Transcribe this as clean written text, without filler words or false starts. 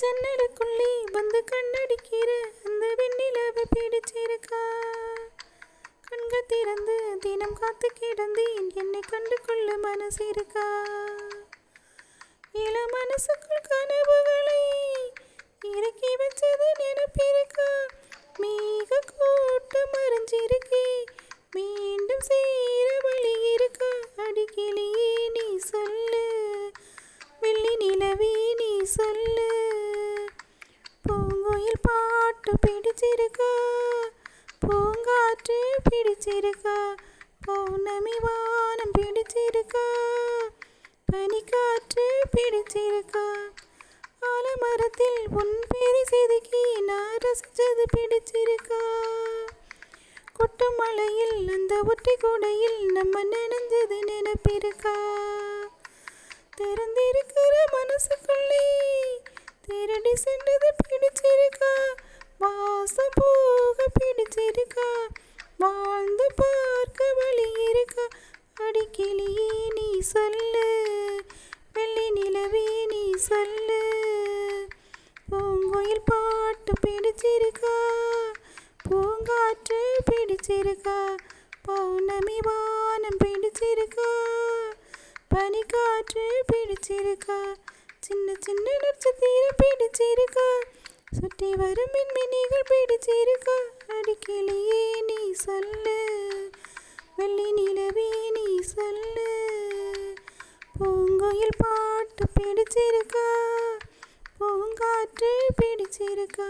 ஜன்னலுக்குள்ளே வந்து கண்ணடிக்கிற அந்த வெண்ணிலவை பிடிச்சிருக்கா. கண்கள் திறந்து தினம் காத்து கிடந்தேன், என்னை கண்டு கொள்ள மனசு இருக்கா. இள மனசுக்குள் கனவுகளை இறக்கி வச்சது நினைப்பிருக்கா. மேக கூட்டம் மறைஞ்சிருக்கே, மீண்டும் சேர வழி இருக்கா. அடிக்கிளியே நீ சொல்லு, வெள்ளி நிலவே நீ சொல்லு. பூங்குயில் பாட்டு பிடிச்சிருக்கா, பூங்காற்று பிடிச்சிருக்கா. பௌர்ணமி வானம் பிடிச்சிருக்கா, பனிக்காற்று பிடிச்சிருக்கா. ஆலமரத்தில் உன் பேரை செதுக்கி நான் ரசிச்சது பிடிச்சிருக்கா. கொட்டும் மலையில் அந்த ஒற்றை கூடையில் நம்ம நினைஞ்சது நினைப்பிருக்கா. திறந்திருக்கிற மனசுக்குள்ளே திருடி சென்றது பிடிச்சிருக்கா. வாசம் போக பிடிச்சிருக்கா, வாழ்ந்து பார்க்க வழி இருக்கா. அடிக்கிளியே நீ சொல்லு, வெள்ளி நிலவே நீ சொல்லு. பூங்குயில் பாட்டு பிடிச்சிருக்கா, பூங்காற்று பிடிச்சிருக்கா. பௌர்ணமி வானம் பிடிச்சிருக்கா, பனிக்காற்று பிடிச்சிருக்கா. சின்ன சின்ன நட்சத்திரம் பிடிச்சிருக்கா, சுற்றி வரும் மின்மினிகள் பிடிச்சிருக்கா. அடிக்கிளியே நீ சொல்லு, வெள்ளி நிலவே நீ சொல்லு. பூங்குயில் பாட்டு பிடிச்சிருக்கா, பூங்காற்று பிடிச்சிருக்கா.